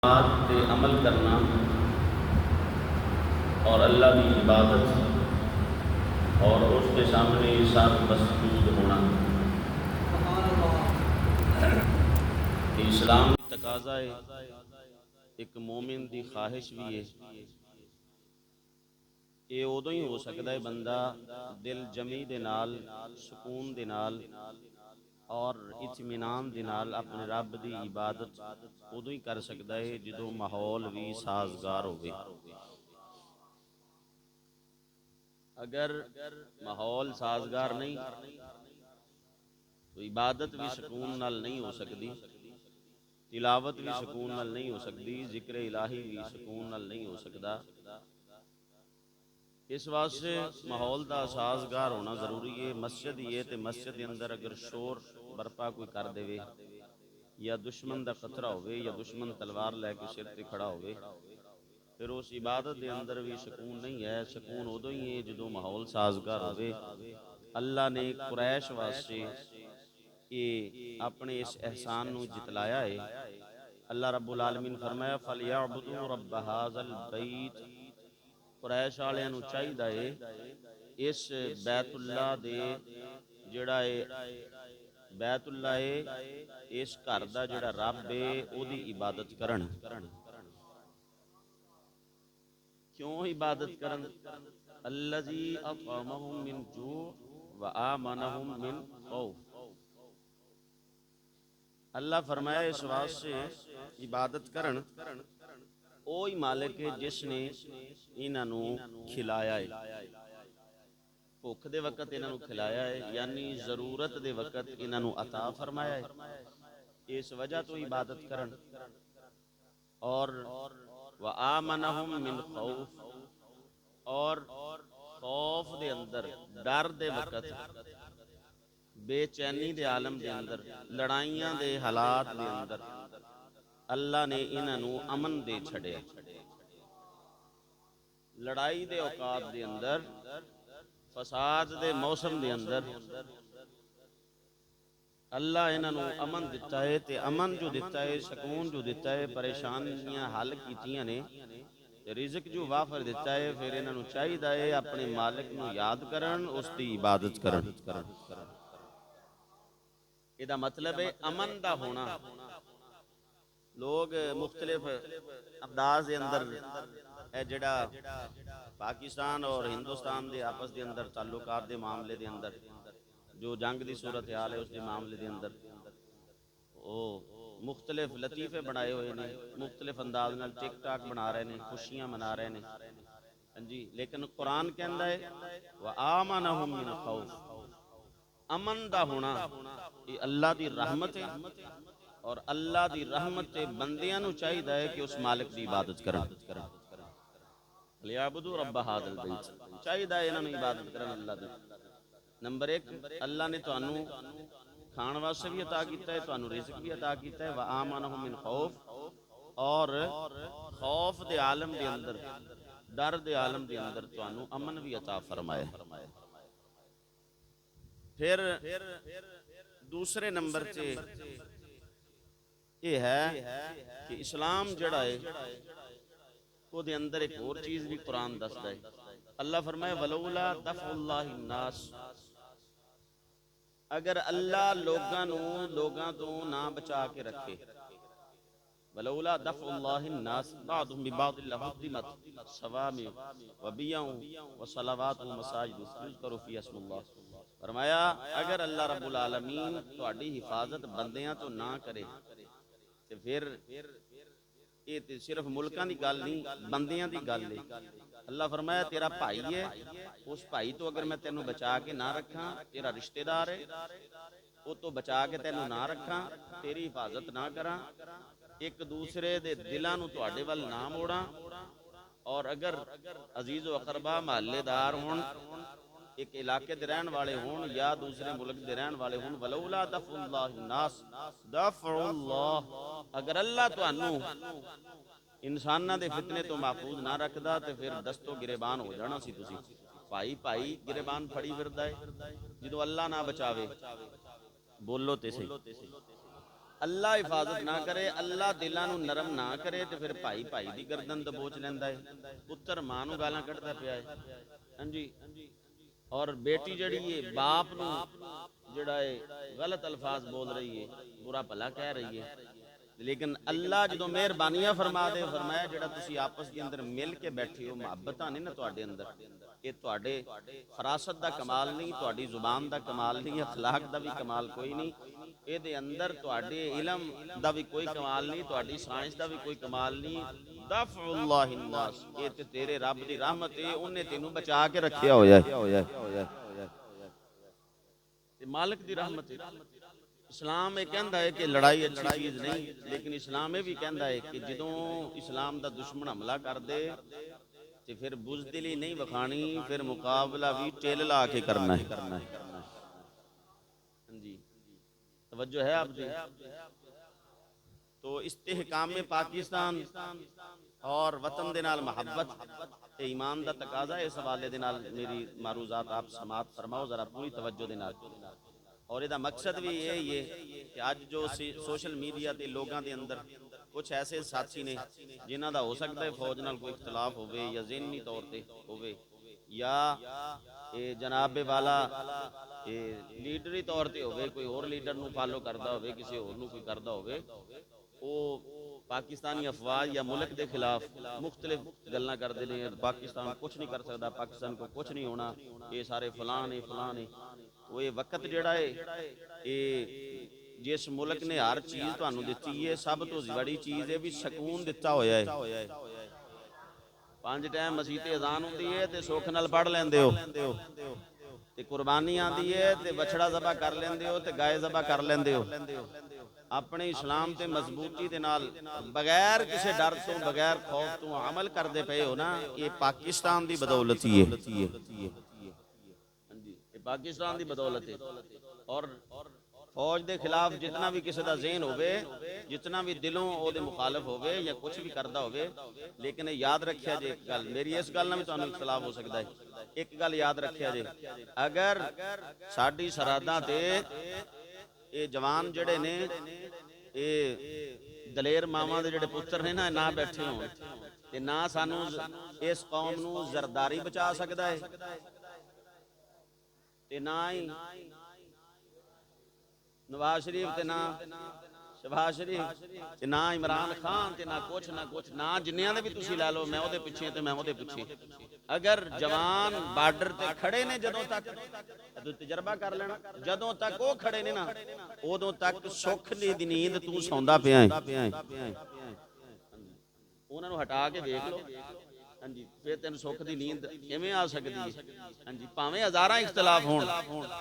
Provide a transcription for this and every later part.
बात पे अमल करना और अल्लाह की इबादत और उसके सामने साथ मसजूद होना कि इस्लाम की तकाजा है, एक मोमिन की ख्वाहिश भी है। ये उदों ही हो सकता है बंदा दिल जमी दे नाल सुकून दे नाल और इत्मीनान दे नाल अपने रब की इबादत उदों ही कर सकता है जो माहौल भी साजगार होवे। अगर माहौल साजगार नहीं तो इबादत भी सुकून नाल नहीं हो सकती, तिलावत भी सुकून नाल नहीं हो सकती, जिक्र इलाही भी सुकून नाल नहीं हो सकता। इस वास्ते माहौल का साजगार होना जरूरी है। मस्जिद ही है तो मस्जिद के अंदर अगर शोर बरपा कोई कर देवे या दुश्मन का खतरा हो या दुश्मन तलवार लैके सिर पर खड़ा हो, फिर उस इबादत के अंदर भी सुकून नहीं है। सुकून उदों ही है जो माहौल साजगार हो। अल्लाह ने कुरैश वास्ते ये अपने इस एहसान को जितलाया है। अल्लाह रब्बुल आलमीन फरमाया फलयअबुदू रब्ब हाज़ल बैत। कुरैश वालियां नूं चाहीदा है इस बैतुल्ला दे जिहड़ा है बैतुल्ला है, इस घर का जिहड़ा रब है उहदी इबादत करन। क्यों इबादत करन? अल्लज़ी अतअमहुम मिन जू व आमनहुम मिन खौफ। अल्लाह फरमाया इस वास्ते इबादत करन ओ ही मालिक है जिसने इन्हों खिलाया है, भुख के वक्त इन्हों खिलाया है, यानी जरूरत के वक्त इन्हों अता फरमाया है। इस वजह तो इबादत करन। और व आमनहुम मिन खौफ, और खौफ दे अंदर डर दे वक्त बेचैनी दे आलम दे अंदर लड़ाइयां दे हालात दे अंदर अल्लाह ने इन्हों अमन दे छड़िया। लड़ाई दे औकात दे अंदर फसाद दे मौसम दे अंदर अल्लाह इन्हों अमन दिता है। तो अमन जो दिता है, सुकून जो दिता है, परेशानियां हल कीतियां ने, रिज़्क जो वाफर दिता है, फिर इन्हों चाहिए है अपने मालिक नूं याद करन, उसकी इबादत करन। इहदा मतलब है अमन का होना। लोग मुख्तलिफ अंदाज के अंदर जिहड़ा पाकिस्तान और हिंदुस्तान के आपस के अंदर ताल्लुकात के मामले के अंदर जो जंग की सूरत हाल है उसके मामले के अंदर वो मुख्तलिफ लतीफे बनाए हुए हैं, मुख्तलिफ अंदाज नाल टिक टाक बना रहे हैं, खुशियां मना रहे हैं। हाँ जी, लेकिन कुरान कहता है व आमनहुम मिन खौफ। अमन का होना ये अल्लाह की रहमत है, और अल्लाह की रहमत बंदियां नूं चाहिए है कि उस मालिक की इबादत करन। लियाबुदू रब्ब हाज़ल बैत, चाहिए इन्हां नूं इबादत करन अल्लाह दी। नंबर एक, अल्लाह ने तुहानू खाण वास्ते भी अता किया है, तुहानू रिज़्क भी अता किया है। व आमनहुम मिन खौफ, और खौफ दे आलम दे अंदर, डर दे आलम दे अंदर तुहानू अमन भी अता फरमाया। फिर दूसरे नंबर से ये है कि इस्लाम जड़ा है ਉਹਦੇ अंदर एक होर चीज़ भी कुरान दसदा है। अल्लाह फरमाए वलौला दफ़उल्लाहि नास, अगर अल्लाह लोगां तो ना बचा के रखे, वलौला दफ़उल्लाहि नास बादुहुम बिबाद लहुद्दिमत सवामिअ व बियअ व सलावातु व मसाजिदु युज़करु फ़ीहा इस्मुल्लाह। फरमाया अगर अल्लाह रब्बुल आलमीन तुहाडी हिफाजत बंदियां तो ना करे तो फिर ये तो सिर्फ मुल्कां की गल नहीं, बंदियां की गल है। अल्लाह फरमाया तेरा भाई है, उस भाई तो अगर मैं तेनों बचा के ना रखा, तेरा रिश्तेदार है, वो तो बचा के तेनों ना रखा, तेरी हिफाजत ना करा, एक दूसरे दे दिलां नूं तुहाडे वल ना मोड़ा, और अगर अजीज़ व अकरबा महल्लेदार होण, एक इलाके के रहने वाले हों या दूसरे मुल्क के रहने वाले हों, वलौला दफ़उल्लाहि नास दफ़उल्लाह, अगर अल्लाह तुहानू इंसाना के फितने तो महफूज ना रखता तो फिर दस्तो गिरेबान हो जाना सी तुसी। भाई भाई गिरेबान फड़ी फिरदा है, जो अल्लाह ना बचावे। बोलो तो सही। अल्लाह हिफाजत ना करे, अल्लाह दिलों नू नरम ना करे तो फिर भाई भाई की गर्दन दबोच लैंदा है, पुत्र मां नू गालां कढ़दा पिया है। हाँ जी। और बेटी जड़ी है बाप नू जड़ा है गलत अल्फाज बोल रही है, बुरा भला कह रही है। लेकिन अल्लाह जो मेहरबानियां फरमा दे, फरमाया जड़ा तुसी आपस के अंदर मिल के बैठे हो, मुहब्बत नहीं ना तुहाडे अंदर, ये तुहाडे फरासत दा कमाल नहीं, तुहाडी जुबान दा कमाल नहीं, अखलाक दा भी कमाल कोई नहीं, ये अंदर तुहाडे इलम दा भी कोई कमाल नहीं, तुहाडी साइंस दा भी कोई कमाल नहीं। दफ़उल्लाहिन नास, ये ते तेरे रब दी रहमत है, उन्हें तेनू बचा के रखिया होया है, मालिक दी रहमत है। इस्लाम ये कहता है कि लड़ाई अच्छी चीज़ नहीं, लेकिन इस्लाम ये भी कहता है कि जदों इस्लाम का दुश्मन हमला कर दे तो फिर बुज़दिली नहीं विखानी, फिर मुकाबला भी टेल ला के करना है। जी तवज्जो है आपकी। तो इस्तेहकाम पाकिस्तान और वतन दे नाल मुहब्बत ईमान दा तकाजा, इस हवाले दे नाल मेरी मारूजात आप समात फरमाओ जरा पूरी तवज्जो दे नाल। और इसका मकसद भी यही है कि अज जो सोशल मीडिया के लोगों के अंदर कुछ ऐसे साथी ने जिन्हों का हो सकता है फौज नाल कोई इख्तलाफ होवे या ज़हनी तौर पर होवे, या ये जनाबे वाला ये लीडरी तौर पर होवे, कोई होर लीडर नूं फॉलो करता होवे, किसी होर नूं कोई करता होवे, वो पाकिस्तानी अफवाज या मुल्क के खिलाफ मुख्तलिफ गल्लां करते हैं। पाकिस्तान कुछ नहीं कर सकता, पाकिस्तान को कुछ नहीं होना, ये सारे फलां ने। वो ये वक्त जड़ा है ये जिस मुल्क ने हर चीज़ तुहानू दिती है, सब तो बड़ी चीज़ है भी सकून दिता होया है। 5 टाइम मसीह ते अजान होंदी है ते सुख नाल पढ़ लैंदे हो, ते कुर्बानी आती है ते बछड़ा ज़बा कर लेंदे हो, ते गाय ज़बा कर लेंदे हो। अपने इस्लाम ते मजबूती दे नाल बगैर किसी डर तो, बगैर खौफ तो अमल करते पे हो ना, ये पाकिस्तान की बदौलत ही है, पाकिस्तान की बदौलत है। और फौज के खिलाफ जितना भी किसी का ज़हन होवे, जितना भी दिलों वो मुखालफ होवे या कुछ भी करता होवे, लेकिन याद रखिया जे एक गल, मेरी इस गल में तुहानू इख्तलाफ हो सकता है, एक गल याद रखिया जे, अगर साडी सरहदां ते ये जवान जड़े ने ये दलेर मावां दे जड़े पुत्र ने ना बैठे होण ते ना सानू इस कौम नू जरदारी बचा सकदा है, ते ना ही नवाज शरीफ, ते ना शहबाज शरीफ, ते ना इमरान खान, ते ना कुछ ना जिन्नियां दे भी तुसी लै लो, मैं ओहदे पिछे ते मैं ओहदे पिछे। अगर जवान बार्डर ते खड़े ने जदों तक तजर्बा कर लेना, जदों तक वो खड़े ने ना उदों तक सुख दी नींद तू सौंदा पिया है, उन्होंने हटा के देख लो। हाँ जी, फिर तेन सुख की नींद किवें आ सकती है। हाँ जी, भावें हज़ारां इख्तलाफ होण,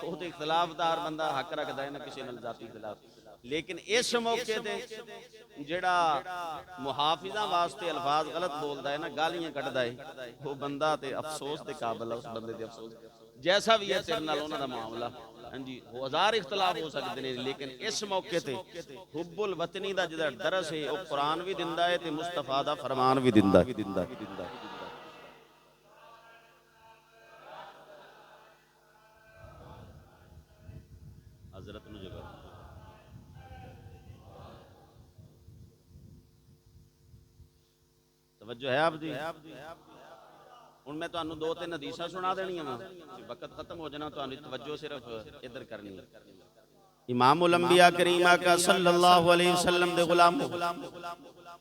वो तो इख्तलाफदार बंदा हक रखता है ना किसी नाल जाती इख्तलाफ, लेकिन इस मौके ते जिहड़ा मुहाफिजां वास्ते अल्फाज गलत बोलता है ना, गालियां कढ़दा है, वो बंदा ते अफसोस के काबिल है, उस बंदे ते अफसोस, जैसा भी है तेरे नाल उन्हां दा मामला। हाँ जी, वो हज़ार इख्तलाफ हो सकते हैं, लेकिन इस मौके ते हुब्बुल वतनी दा जिहड़ा दरस है, वो कुरान भी दिंदा है ते मुस्तफा दा फरमान भी दिंदा है। हजरत नूं जगा तवज्जो है आप दी। हुण मैं तुहानू 2-3 हदीसां सुना देणियां वा, वक्त खत्म हो जाना, तुहानू तवज्जो सिर्फ इधर करनी है। इमामुल अंबिया करीम आका सल्लल्लाहु अलैहि वसल्लम दे गुलाम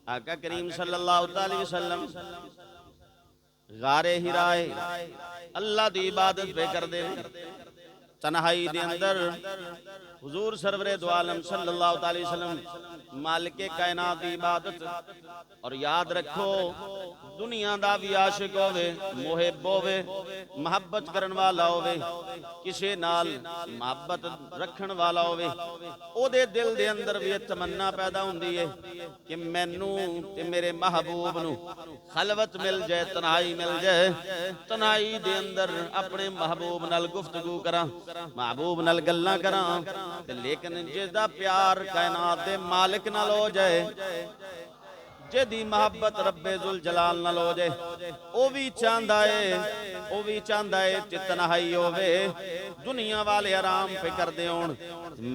आका करीम सल्लल्लाहु अलैहि वसल्लम गारे हिराए अल्लाह दी इबादत पे करदे तन्हाई दे अंदर हुजूर सरवरे दो आलम सल्लल्लाहु अलैहि वसल्लम मालिक कायनात दी इबादत। और याद रखो दुनिया दा भी आशिक होवे, मुहिब होवे, मोहब्बत करन वाला होवे, किसी नाल मोहब्बत रखन वाला होवे, ओदे दिल दे अंदर भी तमन्ना पैदा हुंदी है कि मैनू ते मेरे महबूब नू खलवत मिल जाए, तन्हाई मिल जाए, तन्हाई दे अंदर अपने महबूब नाल गुफ्तगू करा, महबूब नाल गल्लां करा। लेकिन जिसदा प्यार कायनात दे मालिक नाल हो जाए, जिहदी मोहब्बत रब्बे जुल जलाल नाल हो जाए, वो भी चाहता है ਉਹ ਵੀ ਚਾਹੁੰਦਾ ਏ ਤੇ ਤਨਹਾਈ ਹੋਵੇ, ਦੁਨੀਆ ਵਾਲੇ ਆਰਾਮ पे ਕਰਦੇ ਹੋਣ,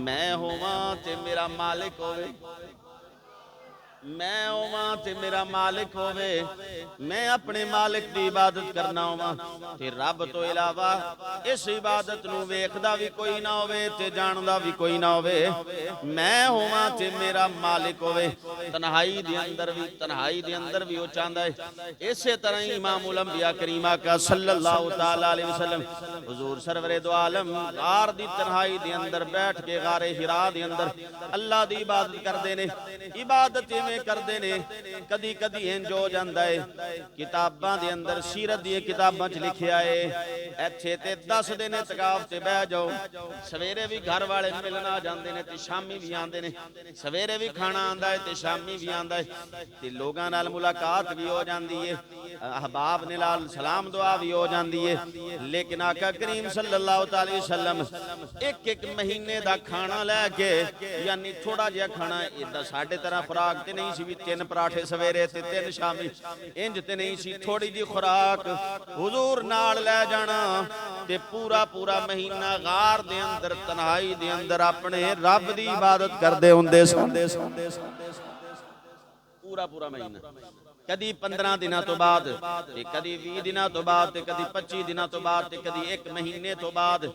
ਮੈਂ ਹੋਵਾਂ ਤੇ ਮੇਰਾ ਮਾਲਿਕ ਹੋਵੇ, मैं होवां ते मेरा मालिक होवे, मैं अपने मालिक की इबादत करना होवां ते रब तो इलावा इस इबादत नूं वेखदा भी कोई ना होवे ते जानदा भी कोई ना होवे, मैं होवां ते मेरा मालिक होवे। तन्हाई दे अंदर भी वो चाहता है। इसे तरह ही इमामुल अंबिया करीमा का सल्लल्लाहु तआला अलैहि वसल्लम हुजूर सरवरे दो आलम गार दी तन्हाई दे अंदर बैठ के गारे हिरा दे अंदर अल्लाह दी इबादत करदे ने। इबादत करते ने कदी कदी इंज हो जाता है, किताबां दे अंदर सीरत दी किताबां च लिखिया है इत्थे ते 10 दिन इतकाफ ते बह जाओ, सवेरे भी घर वाले मिलना आ जाते हैं ते शामी भी आते हैं, सवेरे भी खाना आंदा है ते शामी भी आंदा है ते लोगां नाल मुलाकात भी हो जाती है, अहबाब ने नाल सलाम दुआ भी हो जाती है। लेकिन आका करीम सल्लल्लाहु अलैहि वसल्लम एक एक महीने दा खाना लैके, यानी थोड़ा जिहा खाना, इदा साडे तरह खुराक ते नहीं सी भी 3 पराठे सवेरे ते 3 शामी, इंज ते नहीं सी, थोड़ी जी खुराक हुजूर नाल लै जाना ते पूरा पूरा महीना गार दे अंदर तन्हाई दे अंदर अपने रब दी इबादत करदे हुंदे सन, पूरा पूरा महीना। कदी 15 दिनों तो बाद, कदी 20 दिनों तो बाद, कदी 25 दिनों तो बाद, कदी 1 महीने तो बाद,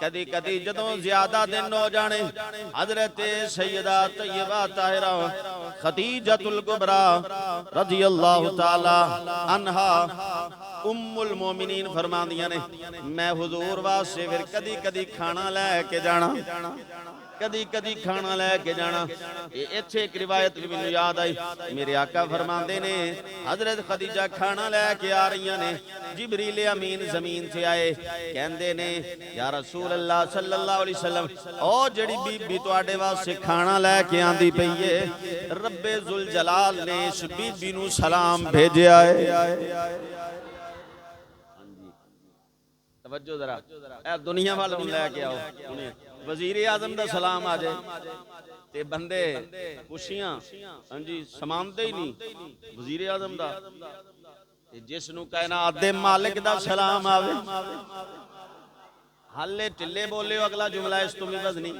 कदी कदी जदों ज्यादा दिन हो जाने, हजरत सैयदा तैयबा ताहिरा खदीजतुल कुबरा रज़ियल्लाहु ताला अन्हा उम्मुल मोमिनीन फरमांदियां ने, मैं हुजूर वास्ते फिर कदी कदी खाना लैके जाना, कदी कदी खाना लैके जाना। इत्थे एक रिवायत भी मैनूं याद आई, मेरे आका फरमांदे ने हजरत खदीजा खाना लैके आ रही ने, जिबरील अमीन जमीन से आए, कहंदे ने या रसूल अल्लाह सल्लल्लाहु अलैहि वसल्लम, ओ जिहड़ी बीबी तुहाडे वास्ते खाना लैके आंदी पई है, रब्बे जुल जलाल ने इस बीबी नूं सलाम भेजिया है। तवज्जो जरा, ए दुनिया वाल लैके आओ, वजीर आजम दा सलाम आ जाए ते बंदे खुशियां हां जी समानते ही नहीं वजीर आजम दा, जिसनू कायनात दे मालिक दा सलाम आवे, हाले टिल्ले बोले अगला जुमला इस तो भी वजनी,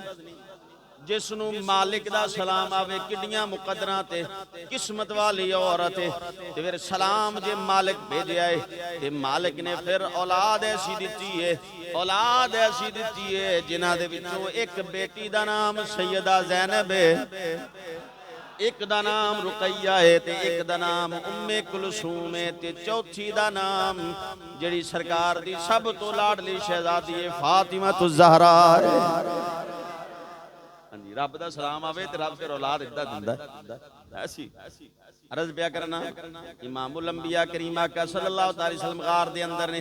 जिसनू मालिक दा सलाम आवे, किड्डियां मुकदरां ते किस्मत वाली औरत है, ते फिर सलाम जे मालिक भेजिया है ते मालिक ने फिर औलाद ऐसी दिती है, औलाद ऐसी दिती है जिन्हां दे विचों एक बेटी दा नाम सैयदा ज़ैनब है, एक दा नाम रुकैया है ते एक दा नाम उम्मे कुलसूम है ते चौथी दा नाम जिहड़ी सरकार दी सब तो लाडली शहजादी है फातिमा तुज़ ज़हरा है। रब दा सलाम आवे ते रब फिर औलाद इदा दिंदा ऐसी। अर्ज पिया करना इमामुल अंबिया करीमा का सल्लल्लाहु अलैहि वसल्लम गार दे अंदर ने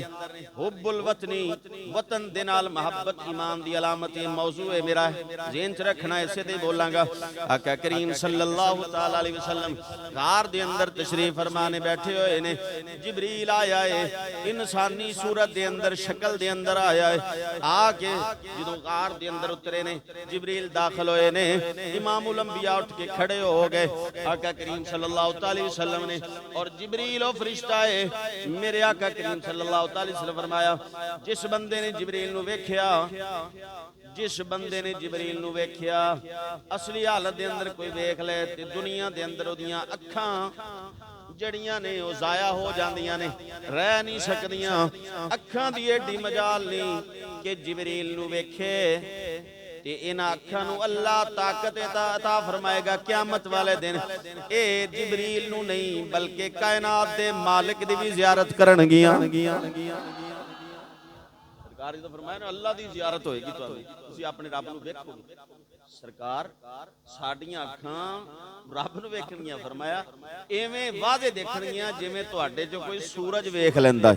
हुब्बुल वतनी, वतन दे नाल मोहब्बत ईमान दी अलामत है, मौजू है मेरा ज़हन च रखना, इसे ते बोलांगा। आका करीम सल्लल्लाहु तआला अलैहि वसल्लम गार दे अंदर तशरीफ फरमाने बैठे हुए ने, जिबरील आया है इंसानी सूरत दे अंदर शक्ल दे अंदर आया है, आके जदों गार दे अंदर उतरे ने जिबरील दाखिल होए ने, इमामुल अंबिया उठ के खड़े हो गए। आका करीम सल्लल्लाहु अलैहि वसल्लम ने और जिबरील ओ फरिश्ता है, मेरे आका करीम सल्लल्लाहु अलैहि वसल्लम फरमाया, जिस बंदे ने जिबरील नूं वेख्या, जिस बंदे ने जिबरील नूं वेख्या असली हालत दे अंदर कोई वेख ले ते दुनिया दे अंदर ओदियां अखां जड़ियां ने वो जाया हो जांदियां ने, रह नहीं सकदियां, अखां दी एडी मजाल नहीं कि जिबरील नूं वेखे ते इन्हां अखां नूं अल्लाह ताकत अता फरमाएगा क़यामत वाले दिन। ए जिबरील नूं नहीं बल्कि कायनात दे मालिक दी भी ज़ियारत करनगियां। सरकार जी तो फरमाया ना अल्लाह दी ज़ियारत होएगी, तुसीं अपने रब नूं वेखोगे। सरकार साडियां अखां रब नूं वेखणगियां, फरमाया एवें वाज़े देखणगियां जिवें तुहाडे चों कोई सूरज वेख लैंदा।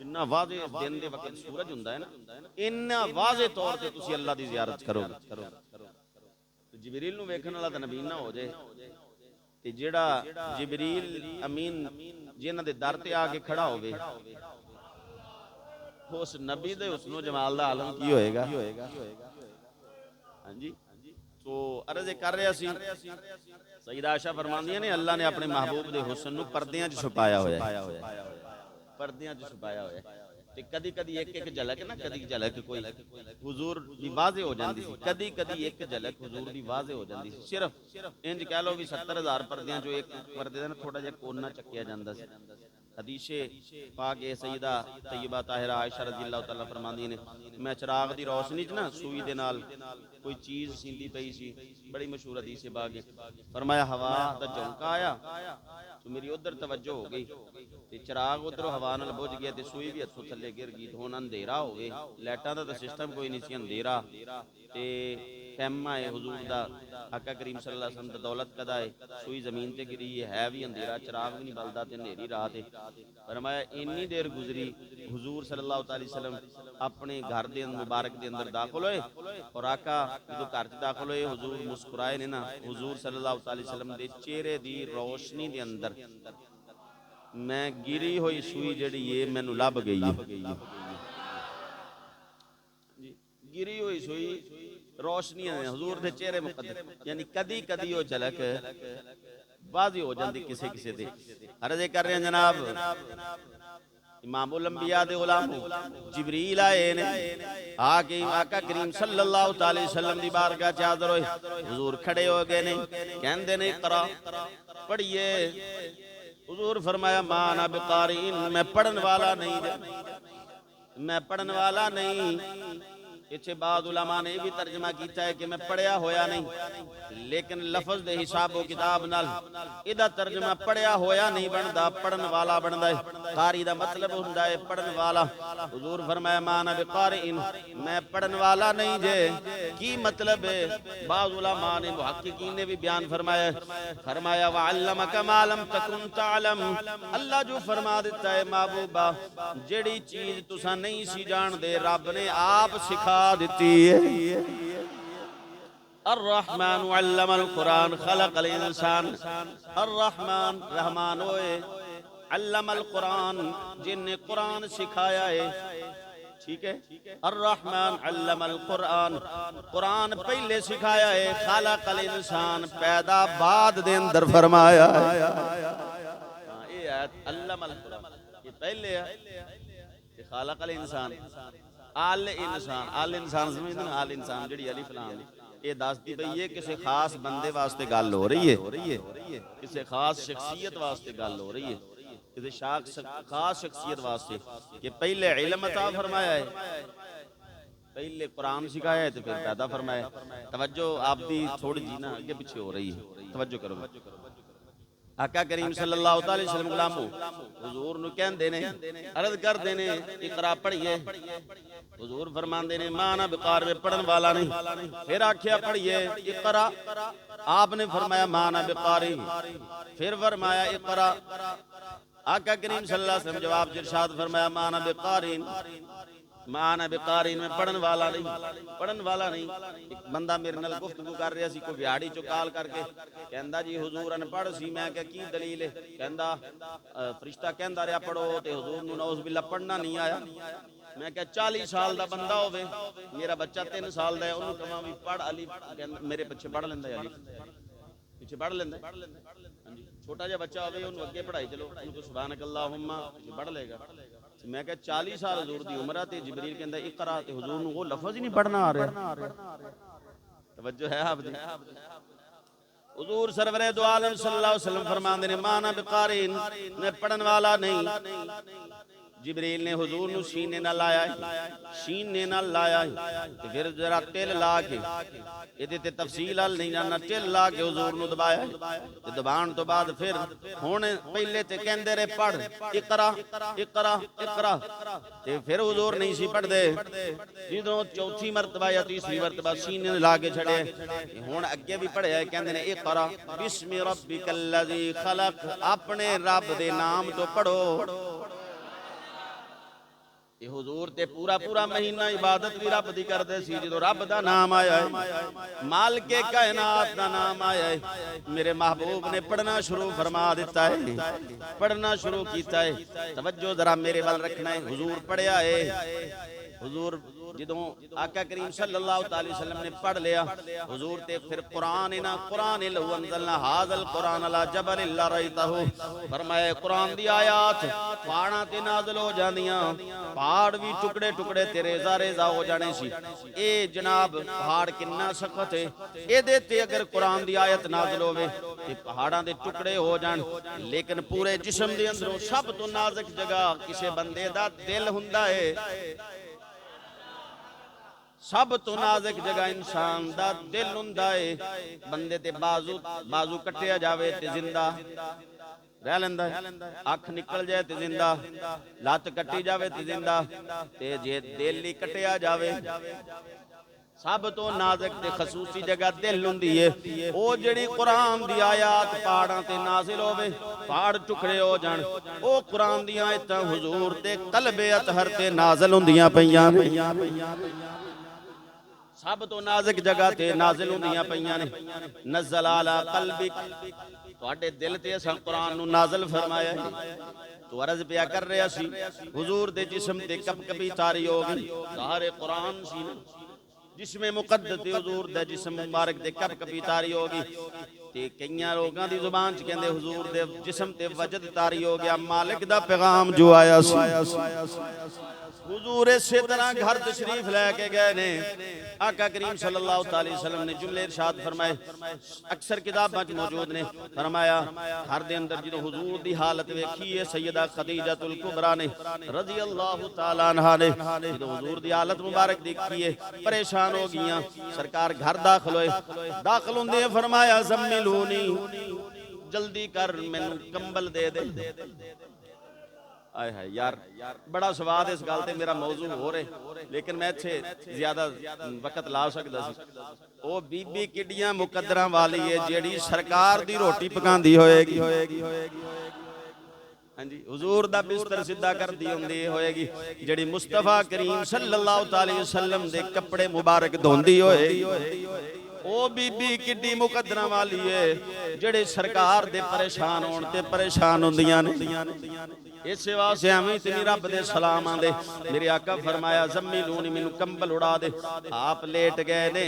जिन्ना वाजे दिन दे वक्त सूरज हुंदा है ना, इन्ना वाजे तौर ते तुसी अल्लाह दी ज़ियारत करोगे। तो जिबरील नूं वेखण वाला तां नबी ना हो जाए, ते जेड़ा जिबरील अमीन जिन्हां दे दर ते आके खड़ा होवे, उस नबी दे हुस्नो जमाल दा आलम की होएगा। हां जी, तो अर्ज कर रहा सी, सईदा आयशा फरमांदियां ने अल्लाह ने अपने महबूब दे हुस्न नूं पर्दियां च छुपाया होया है। पर्दियां च छुपाया होया ते कदी कदी एक एक झलक ना कदी झलक कोई हुजूर दी वाज़े हो जाती सी कदी कदी एक झलक हुजूर दी वाज़े हो जाती सी सिर्फ इंज कह लो भी 70,000 पर्दियां चो एक पर्दे दा ना थोड़ा जिहा कोना चक्किया जांदा सी हदीसे पाक सईदा तैयबा ताहिरा आयशा रज़ियल्लाहु तआला फरमांदी ने मैं चिराग दी रोशनी च ना सुई दे नाल कोई चीज सींदी पई सी बड़ी मशहूर हदीस है बाग फरमाया हवा दा झोंका आया तो मेरी उधर तवज्जो हो गई ते चिराग उधरों हवा नाल बुझ गया ते सुई भी हथों थल्ले गिर गई हुण अंधेरा हो गए लाइटां दा सिस्टम कोई नहीं सी अंधेरा ते खैमा है हुजूर दा आका करीम सल्लल्लाहु अलैहि वसल्लम दा दौलत कदा है सुई जमीन ते गिरी है भी अंधेरा चिराग भी नहीं बलदा ते अंधेरी रात है फरमाया इन्नी देर गुजरी हुजूर सल्लल्लाहु अलैहि वसल्लम अपने घर दे मुबारक दे अंदर दाखिल होए और आका जो घर च दाखिल होए हुजूर मुस्कुराए ने ना हुजूर सल्लल्लाहु अलैहि वसल्लम दे चेहरे दी रोशनी दे अंदर मैं गिरी हुई सुई जड़ी है मैनू लभ गई गिरी हुई सुई रोशनी हुजूर दे चेहरे मुकद्दर यानी कदी कदी वो झलक वाज़ी हो जाती किसे किसे दे अर्ज़ कर रहे हैं जनाब इमामुल अंबिया दे गुलाम जिबरील आए ने आके आका करीम सल्लल्लाहु अलैहि वसल्लम दी बारगाह च हाज़िर होए हुजूर खड़े हो गए ने कहंदे ने इक़रा पढ़िए हुजूर फरमाया मा अना बिक़ारिन मैं पढ़न वाला नहीं मैं पढ़न वाला नहीं इसे बाद उलमा ने भी तर्जमा किया है कि मैं पढ़िया होया नहीं लेकिन लफज दे हिसाबो किताब नाल इदा तर्जमा पढ़िया होया नहीं बनदा पढ़न वाला बनदा है कारी दा मतलब हुंदा है पढ़न वाला हुजूर फरमाया माना बिक़ारिन मैं पढ़न वाला नहीं जे की मतलब है बाद उलमा ने मुहक्किकीन ने भी बयान फरमाया व अल्लमका मा लम तकुन तअलम अल्लाह जो फरमा देता है महबूबा जेड़ी चीज तुसा नहीं सी जानदे रब ने आप सिखा देती है अर्रहमान अल्लमल कुरान खलकल इंसान अर्रहमान रहमान होए अल्लमल कुरान जिन्हें कुरान सिखाया है ठीक है अर्रहमान अल्लमल कुरान कुरान पहले सिखाया है खलकल इंसान पैदा बाद दे अंदर फरमाया है ये आयत अल्लमल कुरान ये पहले है खलकल इंसान आल इंसान समझते ना आल इंसान जड़ी अलिफ लाम ये दसदी पई है किसी खास बंदे वास्ते गल हो रही है किसी खास शख्सियत वास्ते गल हो रही है किसी खास शख्सियत वास्ते कि पहले इल्म अता फरमाया है पहले कुरान सिखाया है तो फिर पैदा फरमाया तवज्जो आपदी थोड़ी जी ना आगे पीछे हो रही है तवज्जो करो आका करीम सल्लल्लाहु अलैहि वसल्लम गुलामो हुजूर नु कहंदे ने अर्ज करदे ने इकरा पढ़िए हुजूर फरमांदे ने माना बिकार में पढ़न वाला नहीं फिर आख्या पढ़िए इकरा आपने फरमाया माना बिकारी फिर फरमाया इकरा आका करीम सल्लल्लाहु अलैहि वसल्लम जवाब इरशाद फरमाया माना बिकारिन माना बेकारीन में पढ़न वाला नहीं एक बंदा मेरे नाल गुफ्तगू कर रहा सी कोई बिहाड़ी चो काल करके कहंदा जी हुजूर अनपढ़ सी मैं क्या की दलील है कहंदा फरिश्ता कहंदा रहा पढ़ो ते हुजूर नु नौज़ बिल्ला पढ़ना नहीं आया मैं क्या 40 साल दा बंदा होवे मेरा बच्चा 3 साल दा है ओनू कहां भी पढ़ अली मेरे पीछे पढ़ लेंदा है अली पीछे पढ़ लेंदा हां जी छोटा जिहा बच्चा होवे ओनू अगे पढ़ाई चलो ओनू सुभानक अल्लाहुम्मा पढ़ लेगा मैं क्या 40 साल हुजूर दी उम्र ते जिबरील कहंदा इकरा ते हुजूर नु वो लफ्ज ही नहीं पढ़ना आ रहा तवज्जो है आप दी हुजूर सरवरे दो आलम सल्लल्लाहु अलैहि वसल्लम फरमांदे ने माना बिकारिन मैं पढ़न वाला नहीं जिबरील ने हुजूर नु सीने नाल लाया ते फिर जरा तिल ला के इहदे ते तफसील हल नहीं जानना तिल ला के हुजूर नु दबाया ते दबाण तो बाद फिर हुण पहले ते कहंदे रे पढ़ इकरा ते फिर हुजूर नहीं सी पढ़दे जिदों चौथी मरतबा या तीसरी मरतबा सीने ला के छड़े हुण अगे भी पढ़िया कहंदे ने इकरा बिस्मि रब्बिकल्लज़ी खलक अपने रब दे नाम तो पढ़ो ये हुजूर ते पूरा महीना इबादत भी रब दी करदे सी जो रब दा नाम आया है मालिके कायनात दा नाम आया है मेरे महबूब ने पढ़ना शुरू फरमा दिता है पढ़ना शुरू कीता है तवज्जो जरा मेरे वाल रखना है हुजूर पढ़िया है हुजूर जदों आका करीम सल्लल्लाहु अलैहि वसल्लम ने पढ़ लिया हुजूर ते फिर कुरान ना कुरान लहू अंज़लना हाज़ल कुरान अला जबल ला रअयतहु फरमाया कुरान दी आयत पहाड़ां ते नाज़िल हो जांदियां पहाड़ भी टुकड़े टुकड़े ते रेज़ा रेज़ा हो जाने सी ए जनाब पहाड़ किन्ना सख्त है एदे ते अगर कुरान दी आयत नाज़िल होवे ते पहाड़ां दे टुकड़े हो जाण लेकिन पूरे जिस्म दे अंदरों सब तो नाजुक जगह किसी बंदे दा दिल हुंदा है सब तो नाजुक जगह इंसान दा दिल हुंदा है बंदे ते बाजू बाजू कटिया जावे ते जिंदा रह लेंदा है अख निकल जाए ते जिंदा लत कटी जावे ते जिंदा ते जे दिल ही कटिया जावे सब तो नाजुक ते खसूसी जगह दिल हुंदी है ओ जड़ी कुरान दी आयत पहाड़ां ते नाज़िल होवे पहाड़ टुकड़े हो जाण ओ कुरान दी आयतां हुजूर दे कल्बे अतहर ते नाज़िल हुंदियां पईयां सब तो नाजुक जगह ते नाज़िल हुंदियां पईयां ने नज़ल अला कल्बिक तुहाडे दिल ते असां कुरान नू नाज़िल फरमाया तो अर्ज पिया कर रहा सी हुजूर दे जिस्म ते कपकपी तारी हो गई सारे कुरान सी जिसमें मुकद्दस हुजूर दा जिस्म मुबारक दे कपकपी तारी हो गई ते कईयां लोगां दी जुबान च कहंदे हुजूर दे जिस्म ते वजद तारी हो गया मालिक दा पैगाम जो आया सी हुजूर इसे तरह घर तशरीफ लेके गए ने आका करीम सल्लल्लाहु अलैहि वसल्लम ने जुमले इरशाद फरमाए अक्सर किताबां च मौजूद ने फरमाया घर दे अंदर जो हुजूर दी हालत वेखी है सैयदा खदीजतुल कुबरा ने रज़ी अल्लाह तआला अन्हा ने जो हुजूर दी हालत मुबारक देखी है परेशान हो गईयां सरकार घर दाखिल होए दाखिल होंदे फरमाया ज़म्मिलूनी जल्दी कर मैनू कंबल दे दे आए है यार बड़ा स्वाद इस गल ते मेरा मौजू हो रहे लेकिन मैं इत्थे ज्यादा वक्त ला सकदा सी ओ बीबी किड्डियां मुकद्दरां वाली है जेड़ी सरकार दी रोटी पकांदी होएगी हां जी हुजूर दा बिस्तर सीधा करदी हुंदी होएगी जेड़ी मुस्तफा करीम सल्लल्लाहु अलैहि वसल्लम दे कपड़े मुबारक धोंदी होएगी ओ बीबी किड्डी मुकद्दरां वाली है जेड़े सरकार दे परेशान होण ते परेशान हुंदियां ने इस वास्ते एवं इतनी रब दे सलाम आंदे मेरे आका फरमाया ज़म्मिलूनी मैनू कंबल उड़ा दे आप लेट गए ने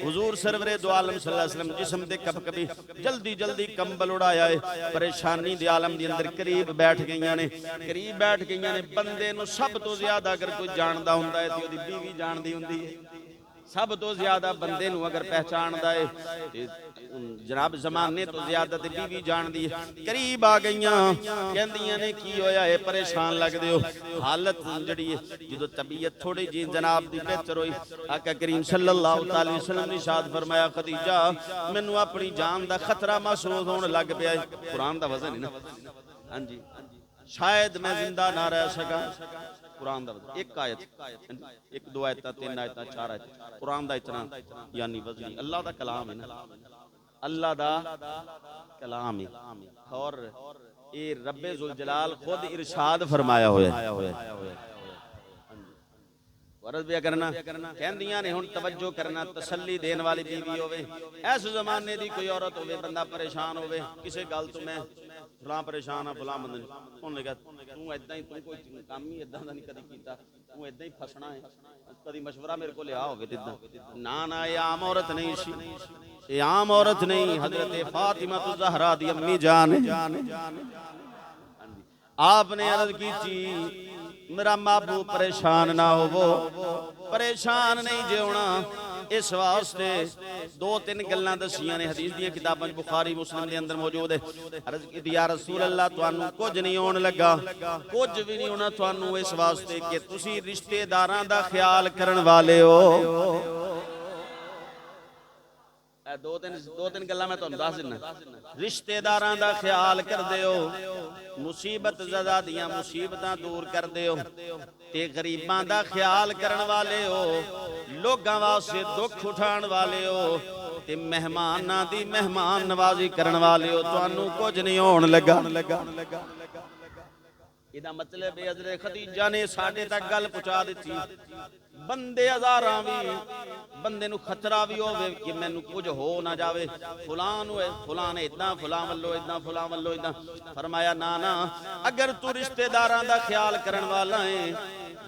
हुजूर सरवरे दो आलम सल्लल्लाहु अलैहि वसल्लम जिस्म दे कपकपी जल्दी जल्दी कंबल उड़ाया है परेशानी दे आलम दे अंदर करीब बैठ गईयां ने बंदे नू सब तो ज्यादा अगर कोई जानदा हुंदा है ते ओदी बीवी जानदी हुंदी है सब तो ज्यादा बंदे नू अगर पहचानदा है ते जनाब जमाने तो ज्यादा ते बीवी जानदी है करीब आ गईयां कहंदियां ने की होया है परेशान लगदे हो हालत जड़ी है जदों तबीयत थोड़ी जी जनाब दी बेहतर होई आका करीम सल्लल्लाहु अलैहि वसल्लम ने इरशाद फरमाया खदीजा मैनू अपनी जान दा खतरा महसूस होने लग पिया कुरान दा वजन है ना हां जी शायद मैं जिंदा ना रह सका कुरान दा एक आयत एक दो आयत तीन आयत चार आयत कुरान दा इतना यानी वजनी अल्लाह दा कलाम है ना अल्लाह दा कलाम है और ये रब्बे जुल जलाल खुद इरशाद फरमाया होया वरद भी करना कहंदियां ने हुण तवज्जो करना तसल्ली देने वाली बीवी होवे इस जमाने दी कोई औरत होवे बंदा परेशान होवे किसी गल तो मैं फलां परेशान आ फलां बंदे हुण लगा तू इदां ही तू कोई काम ही इदां दा नहीं कदी कीता तू इदां ही फसना है कदी मशवरा मेरे को लिया होवे ते ना ना ये आम औरत नहीं सी ये आम औरत नहीं हजरत फातिमा तो ज़हरा दी अम्मी जान आपने अर्ज की थी मेरा महबूब परेशान ना हो परेशान नहीं जिउना इस वास्ते दो तीन गल्लां दसियां ने हदीस दी किताबां बुखारी मुस्लिम दे अंदर मौजूद है अर्ज की या रसूल अल्लाह तुहानू कुछ नहीं होने लगा कुछ भी नहीं होना तुहानू इस वास्ते कि तुसी रिश्तेदारां दा ख्याल करन वाले हो दो तीन गल्लां मैं तुहानू दस दिना रिश्तेदारां दा ख्याल करदे हो मुसीबत ज़दा दियां मुसीबतां दूर करदे हो ते गरीबां दा ख्याल करन वाले हो लोगां वास्ते दुख उठाण वाले हो ते मेहमानां दी मेहमान नवाजी करन वाले हो तुहानू कुछ नहीं होण लगा इदा मतलब है हज़रत खदीजा ने साडे तक गल पहुंचा दी बंदे हज़ारां भी बंदे नूं खतरा भी होवे कि मैनू कुछ हो ना जावे, फलान इदां फलां वल्लों इदां फलां वल्लों इदां। फरमाया ना ना, अगर तू रिश्तेदारां दा ख्याल करन वाला है,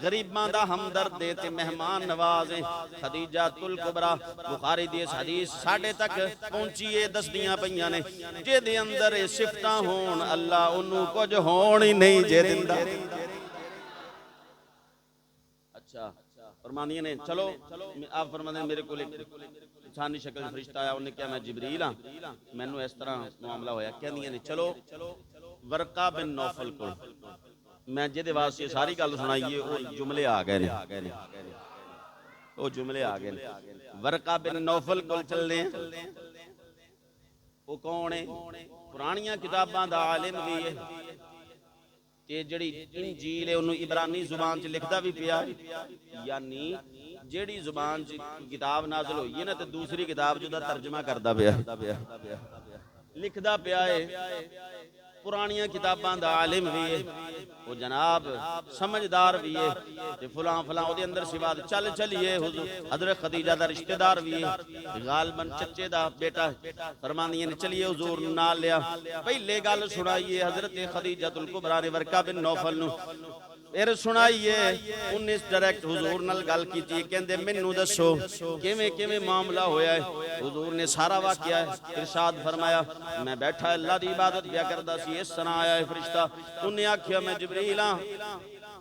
गरीबां दा हमदर्द दे ते मेहमान नवाज है। खदीजा तुल कुबरा बुखारी दी हदीस साडे तक पहुंची है, दसदियां पईयां ने जेदे अंदर ये सिफतां होण अल्लाह उन्नू कुछ होण ही नहीं जे दिंदा। अच्छा फरमानिए ने चलो आप फरमाते मेरे को इंसानी शक्ल फरिश्ता आया, उन्हें क्या मैं जिबरील हाँ, मैनू इस तरह मामला होया। कहंदियां ने चलो वरका बिन नौफल को मैं जिहदे वास्ते सारी गल सुनाईए वो जुमले आ गए ने, वो जुमले आ गए ने। वरका बिन नौफल को चलने, वो कौन है? पुरानियां किताबां दा आलिम भी है ते जिहड़ी इंजील है उन्होंने इबरानी जुबान च लिखदा भी पिया, यानी जिहड़ी जुबान च किताब नाज़िल होई है ना ते दूसरी किताब च उहदा तर्जमा करदा पिया, लिखदा पिया है। पुरानियां किताबां दा आलिम भी है, वो जनाब समझदार भी है ते फलां फलां ओहदे अंदर सिवाद चल चलिए हुजूर हज़रत खदीजा दा रिश्तेदार भी है, गालबन चच्चे दा बेटा। फरमांदियां ने चलिए हुजूर नाल लिया, पहले गल सुनाइए हज़रत खदीजतुल कुबरा ने वरका बिन नौफल नू, फिर सुनाइए उन्हें डायरेक्ट हुजूर नाल गल कीती। कहंदे मैनू दसो किवें किवें मामला होया है। हुजूर ने सारा वाकया इरशाद फरमाया, मैं बैठा अल्लाह दी इबादत किया करदा सी, इस तरह आया है फरिश्ता, उन्हें आख्या मैं जिबरील हां,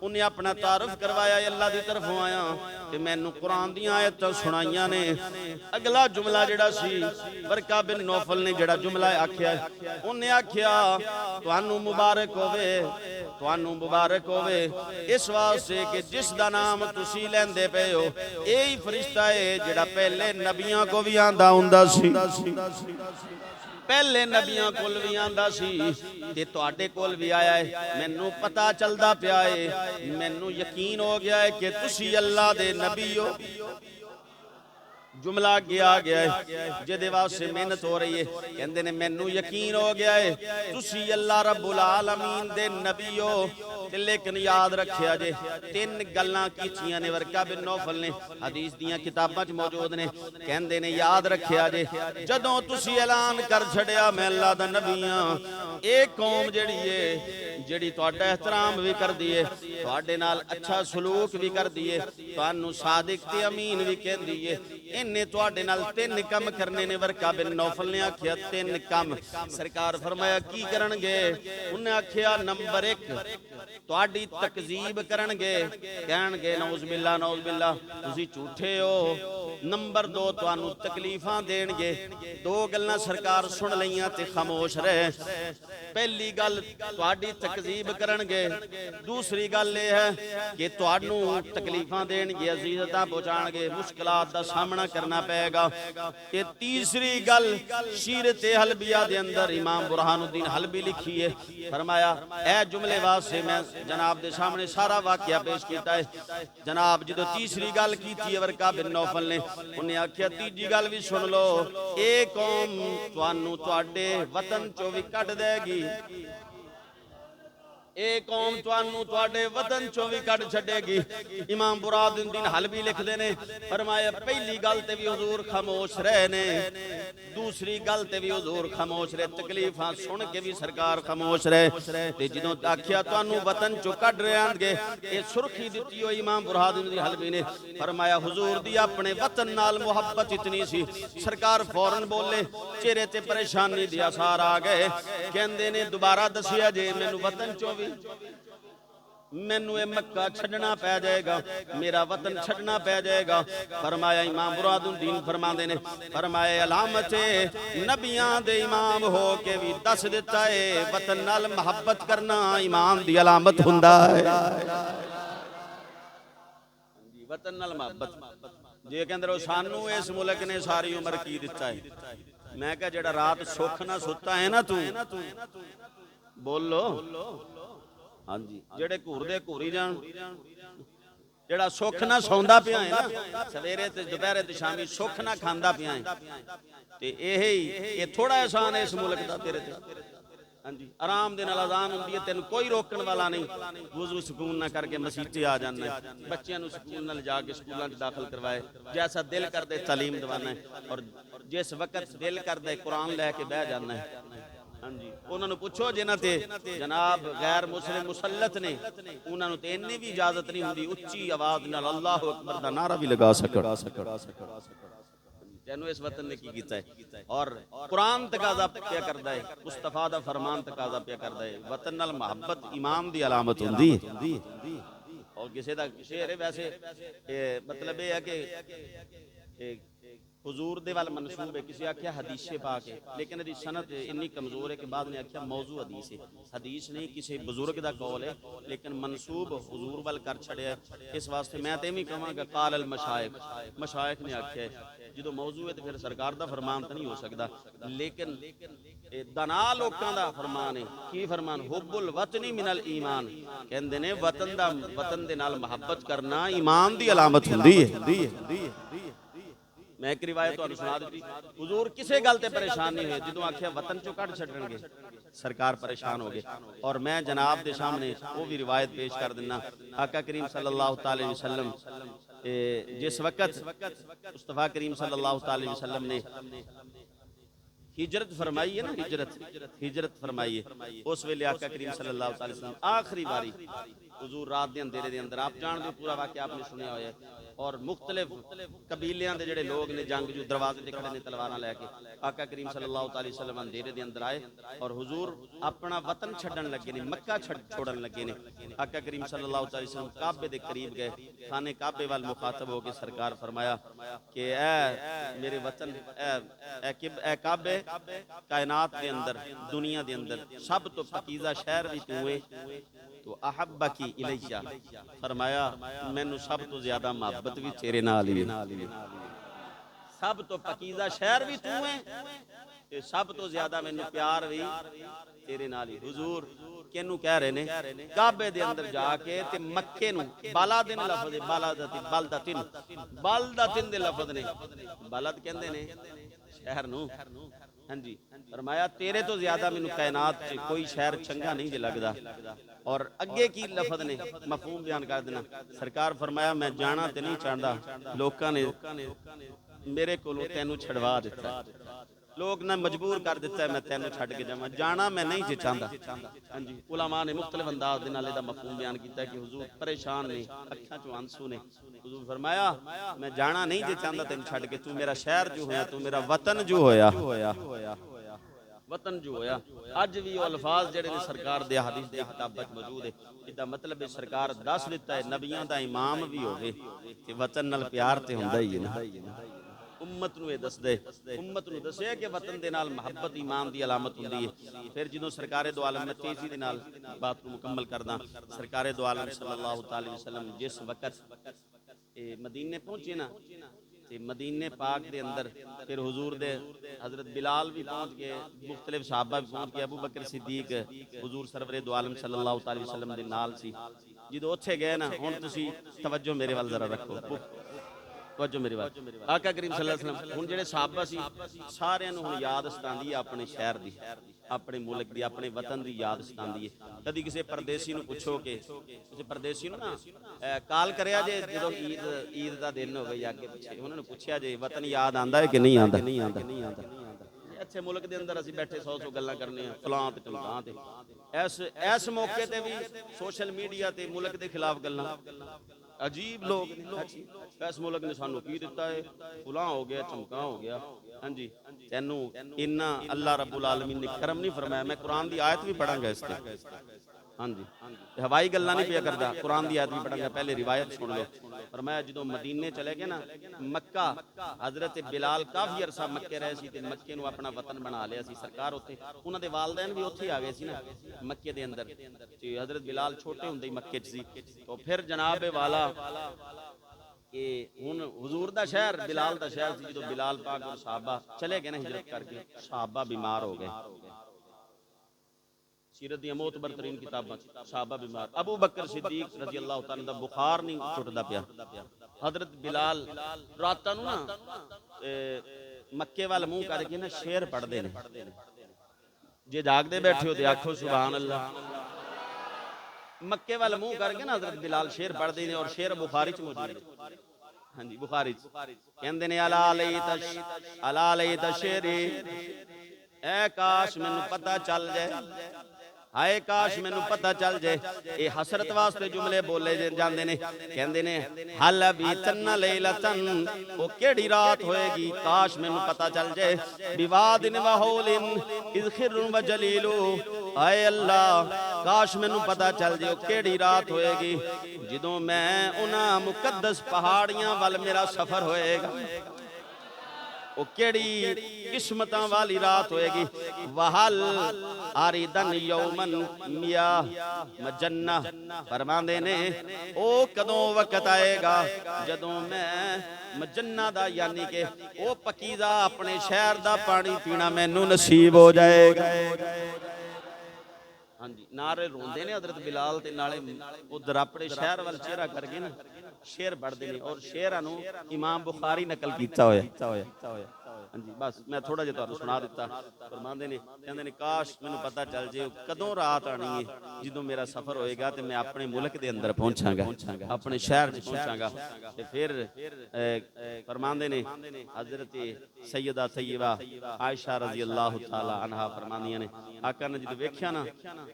उन्हें अपना तारुफ करवाया अल्लाह की तरफों आया ते मैनू कुरान दी आयतां सुनाइयां ने। अगला जुमला जिहड़ा सी वरका बिन नौफल ने जिहड़ा जुमला आख्या, उन्हें आख्या तुहानू मुबारक होवे, तुहानू मुबारक होवे इस वास्ते कि जिस दा नाम तुसी लैंदे पे हो यही फरिश्ता है जिहड़ा पहले नबियां को भी आंदा हुंदा सी, पहले नबियां कोल भी आंदा सी ते तुहाडे कोल भी आया है। मैनू पता चलदा पिया है, मैनू यकीन हो गया है कि तुसी अल्लाह दे नबी हो। जुमला गया गया है जिहदे वास्ते मेहनत हो रही है। कहंदे ने मैनू यकीन हो गया है तुसी अल्लाह रब्बुल आलमीन दे नबी हो। लेकिन याद रखिया जे तीन गल्लां कीतियां ने वरका बिन नौफल ने, हदीस दियां किताबां च मौजूद ने। कहंदे ने याद रखिया जे जदों तुसी ऐलान कर छड़िया मैं अल्लाह दा नबी हां, ये कौम जिहड़ी है जिहड़ी तुहाडा एहतराम भी करदी है, तुहाडे नाल अच्छा सलूक भी करदी है, तुहानू सादिक ते अमीन भी कहंदी है, इन्हें तुहाडे नाल तीन कम करने ने। वरका बिन नौफल ने आख्या तीन कम। सरकार फरमाया की करनगे? उन्हें आख्या नंबर 1 तुहाडी तकजीब करनगे, कहणगे नौज़ बिल्ला नौज़ बिल्ला तुसी झूठे हो। नंबर 2 तुहानू तकलीफां देणगे। दो गल्लां सरकार सुन लईयां ते खामोश रहे। पहली गल तुहाडी तकजीब करनगे, दूसरी गल यह है कि तुहानू तकलीफां देणगे, अज़ीज़तां पहुंचाणगे, मुश्किलात दा सामना करना पएगा। ते तीसरी गल सीरत हलबिया दे अंदर इमाम बुरहानुद्दीन हलबी लिखी है। फरमाया ए जुमले वास्ते मैं जनाब दे सामने सारा वाकया पेश किया है। जनाब जो तीसरी गल की वरका बिन नौफल ने, उन्हें आख्या तीजी गल भी सुन लो, ए कौम तुहानू तुहाडे वतन चों भी कढ देगी, ए कौम तुहानू तुहाडे वतन चों भी कढ छड्डेगी। इमाम बुरहानुद्दीन हलबी लिखदे ने, फरमाया पहली गल ते भी हुजूर खामोश रहे ने, दूसरी गल ते भी हुजूर खामोश रहे, तकलीफां सुन के भी सरकार खामोश रहे। ते जदों आख्या तुहानू वतन चों कढ रहणगे, ये सुर्खी दित्ती होई इमाम बुरहानुद्दीन हलबी ने। फरमाया हुजूर दी अपने वतन नाल मुहब्बत इतनी सी, सरकार फौरन बोले, चेहरे ते परेशानी दे आसार आ गए। कहंदे ने दोबारा दसिया जे मैनू वतन चों मैनू ये मक्का छड़ना पै जाएगा, मेरा वतन छड़ना पै जाएगा। फरमाया इमाम बुरहानुद्दीन फरमाते ने, फरमाया अलामत नबियां दे इमाम हो के भी दस दिता है वतन नाल मुहब्बत करना ईमान दी अलामत हुंदा है। वतन नाल मुहब्बत जे कहंदे सानू इस मुल्क ने सारी उम्र की दिता है। मैं कहा जेड़ा रात सुख ना सुता है ना तू बोलो, हाँ जी, जेड़े घूरदे घूरी जान, जेड़ा सुख ना सौंदा पिया है ना, सवेरे ते दोपहरे ते शामी सुख ना खांदा पिया है, ते यही ये थोड़ा एहसान है इस मुल्क दा तेरे ते। हाँ जी, आराम दे नाल अज़ान हुंदी है, तेन कोई रोकण वाला नहीं। वुज़ू सुकून ना करके मसीते आ जाना है, बच्चों को सुकून नाल जाके स्कूलों च दाखिल करवाए, जैसा दिल करदे तालीम दवाना है, और जिस वक्त दिल करदा कुरान लैके बह जाना है। हाँ जी, उन्होंने पूछो जिन्हां ते जनाब गैर मुस्लिम मुसलत ने, उन्होंने तो इन्नी भी इजाजत नहीं होंदी उच्ची आवाज नाल अल्लाह अकबर दा नारा भी लगा सकण। तेनू इस वतन ने की कीता है, और कुरान तकाजा क्या करदा है, मुस्तफा दा फरमान तकाजा क्या करदा है। वतन नाल मोहब्बत ईमान दी अलामत हुंदी है। और किसी दा शेर है वैसे, मतलब यह है कि हुजूर दे वाल मनसूब है, किसी आख्या हदीसे पाक है, लेकिन इहदी सनद इन्नी कमजोर है कि बाद ने आख्या मौजू हदीस है। हदीस नहीं, किसी बुजुर्ग दा कौल है, लेकिन मनसूब हुजूर वाल कर छड़िया। इस वास्ते मैं तो इवें कहांगा काल अल मशाइख, मशाइख ने आख्या है। जो मौजू है तो फिर सरकार दा फरमान तो नहीं हो सकता, लेकिन दना लोकां दा फरमान है। की फरमान? हुब्बुल वतनी मिनल ईमान, कहंदे ने वतन दा, वतन दे नाल मोहब्बत करना ईमान दी अलामत हुंदी है। मैं एक रिवायत तुहानू सुना दी, हुजूर किसी गल ते परेशान नहीं हुए, जो आख्या वतन चो कढ़ छड्डणगे सरकार परेशान हो गए। और मैं जनाब के सामने वो भी रिवायत पेश कर दिना। आका करीम सल्लल्लाहु अलैहि वसल्लम जिस वक्त मुस्तफा करीम सल्लल्लाहु अलैहि वसल्लम ने हिजरत फरमाई है ना, हिजरत फरमाई है, उस वेले आका करीम सल्लल्लाहु अलैहि वसल्लम आखिरी बारी हुजूर रात के अंधेरे के अंदर, आप जानते हो पूरा वाकया आपने सुनिया होया है, और मुख्तलिफ कबीलियां दे जिहड़े लोग ने जंग जू दरवाजे ते खड़े ने तलवारां लैके, आका करीम सल्लल्लाहु अलैहि वसल्लम अंधेरे दे अंदर आए और हुजूर अपना वतन छड्डण लगे ने, मक्का छोड़न लगे ने। आका करीम सल्लल्लाहु अलैहि वसल्लम काबे दे करीब गए, खाने काबे वाल मुखातब होकर सरकार फरमाया कि ए मेरे वतन, ए काबे, कायनात के अंदर, दुनिया के अंदर सब तो पकीज़ा शहर भी तू है, तो अहब्बा की इलैया, फरमाया मैनू सब तो ज्यादा मोहब्बत भी तेरे नाल ही है। सब तो पकीज़ा शहर भी तू है, ते सब तो ज्यादा मैनू प्यार भी तेरे नाल ही। हुजूर किनू कह रहे ने? काबे दे अंदर जाके ते मक्के नू, बालादिन लफज, बालादतिन, बालदातिन दे लफज ने, बालद कहंदे ने शहर नू। हाँ जी, फरमाया तेरे तो ज्यादा मैनू कायनात च कोई शहर चंगा नहीं जे लगदा। और अगे की लफज ने मफहूम बयान कर देना। सरकार फरमाया मैं जाना ते नहीं चाहता, लोकां ने मेरे कोलों तैनू छड़वा दिता, लोग ने मजबूर कर दिता है मैं तैनू छड़ के जावां, जाना मैं नहीं जे चाहता। हाँ जी, उलमा ने मुख्तलिफ अंदाज दे नाल इहदा मफहूम बयान किया कि हुजूर परेशान ने, अखां चों आंसू ने। हुजूर फरमाया मैं जाना नहीं जे चाहता तैनू छड़ के, तू मेरा शहर जो होया, तू मेरा वतन जो होया, वतन जो होया। अज भी वो अल्फाज जिहड़े ने सरकार दे हदीस दी किताबां च मौजूद है। इसदा मतलब है सरकार दस दिता है नबियां दा इमाम भी होवे ते वतन नाल प्यार ते हुंदा ही है ना। उम्मत नूं दस दे, उम्मत नूं दस्सिया कि वतन दे नाल मोहब्बत ईमान दी अलामत हुंदी है। फिर जदों सरकारे दो आलम, मैं तेजी दे नाल बात नूं मुकम्मल करदा, सरकारे दो आलम सल्लल्लाहु अलैहि वसल्लम जिस वक्त मदीने पहुंचे ना, ते मदीने पाक दे अंदर फिर हुजूर दे हजरत बिलाल भी पहुंच गए, मुख्तलिफ सहाबा भी पहुंच गए, अबू बकर सिद्दीक हुजूर सरवरे दो आलम सल्लल्लाहु अलैहि वसल्लम दे नाल सी। जदों उत्थे गए ना, हुण तुसीं तवज्जो मेरे वाल जरा रखो, तवज्जो मेरे वाल। आका करीम सल्लल्लाहु अलैहि वसल्लम हुण जिहड़े सहाबा सी सारियां नूं हुण याद सतांदी है अपने शहर दी, अपने मुल्क दी, अपने वतन दी याद सतांदी है। कदी किसी परदेसी नूं पुछो कि किसी परदेसी नूं ना काल करिया जे जदों ईद दा दिन होवे या अगे पिछे, उन्हां नूं पुछया जे वतन याद आंदा है कि नहीं आंदा। अच्छे मुल्क के अंदर असीं बैठे 100 गल्लां करने फलां ते ढमकां ते, इस मौके ते भी सोशल मीडिया ते मुल्क के खिलाफ गल्लां। अजीब लोग ने, इस मुल्क ने सानू की दिता है, फलां हो गया, चमकां हो गया। हाँ जी, तैनू इन्ना अल्लाह रब्बुल आलमीन ने करम नहीं फरमाया। मैं कुरान की आयत भी पढ़ांगा इसते। हाँ जी, हवाई गल्लां नहीं पिया करदा, कुरान की आयत भी पढ़ांगा। पहले रिवायत सुन लो। फरमाया जदों मदीने चले गए ना, मक्का, हजरत बिलाल काफी अरसा मक्के रहे सी, मक्के नूं अपना वतन बना लिया सी सरकार। उत्थे उन्हां दे वालदैन भी उत्थे आ गए सी ना मक्के दे अंदर, ते हजरत बिलाल छोटे हुंदे ही मक्के च सी। तो फिर जनाब वाला कि हुण हुजूर दा शहर बिलाल दा शहर सी। जदों बिलाल पाक और सहाबा चले गए ना हिजरत करके, सहाबा बीमार हो गए। सीरत दी मोतबर तरीन किताबां सहाबा बीमार, अबू बकर सिद्दीक रजी अल्लाह तआला दा बुखार नहीं छुटदा पिया। हजरत बिलाल रातां नूं ना मक्के वाल मुंह करके ना शेर पढ़दे ने, जे जागते बैठे हो तो आखो सुभान अल्लाह। मक्के वाल मुंह करके ना हजरत बिलाल शेर पढ़ते हैं और शेर बुखारी च मौजूद है। हाँ जी बुखारी कहते ने अला लैत शेरी, ऐ काश मैनू पता चल जाए, हाय काश मैनू पता चल जाए। ये हसरत वास्ते जुमले बोले जाते ने। कहते ने हल भी तन्ना लैलतन, वो केड़ी रात होएगी, काश मैनू पता चल जाए। विवादिन व हौलिन इज़ खिर्रुन व जलीलू, आए अल्लाह काश मैनू पता चल जाए केड़ी रात होएगी जदों मैं उन्हां मुकद्दस पहाड़ियां वाल मेरा सफर होएगा। वो केड़ी किस्मतां वाली रात होएगी। वहल आरिदन यौमन मिया मजन्ना, फरमांदे ने ओ कदों वक्त आएगा जदों मैं मजन्ना दा यानी के ओ पकीज़ा अपने शहर दा पानी पीना मैनू नसीब हो जाएगा। हाँ जी नारे रोंदे ने हजरत बिलाल ते नाले उधर अपने शहर वाल चेहरा करके ना शेर पढ़ते हैं और शेरां नूं इमाम बुखारी नकल कीता होया। हाँ जी बस मैं थोड़ा जिहा तुहानूं सुना दिता। फरमांदे ने कहंदे ने काश मैनूं पता चल जे कदों रात आनी है जदों मेरा सफर होएगा ते मैं अपने मुल्क दे अंदर पहुंचांगा, अपने शहर च पहुंचांगा। ते फिर फरमांदे ने हजरत सैयदा तय्यबा आयशा रज़ी अल्लाह तआला अन्हा फरमांदियां ने आका ने जदों वेख्या ना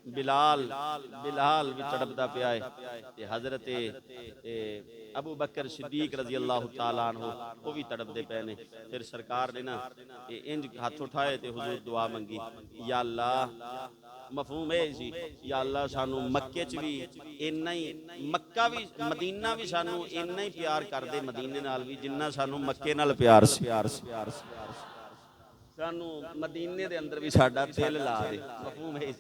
बिलाल भी तड़पदा पिया है ते हजरत अबू बकर सिद्दीक रज़ी अल्लाह तआला अन्हु वो भी तड़पदे पे ने। फिर सरकार ने ना इंज हाथ उठाए ते हुजूर दुआ मंगी, या अल्लाह मफहूम है जी, या अल्लाह सानू मक्के च भी इन्ना ही, मक्का भी मदीना भी सानू इन्ना ही प्यार कर दे मदीने नाल भी जिन्ना सानू मक्के नाल प्यार सी। सानू मदीने दे अंदर भी साडा दिल ला दे, मफहूम है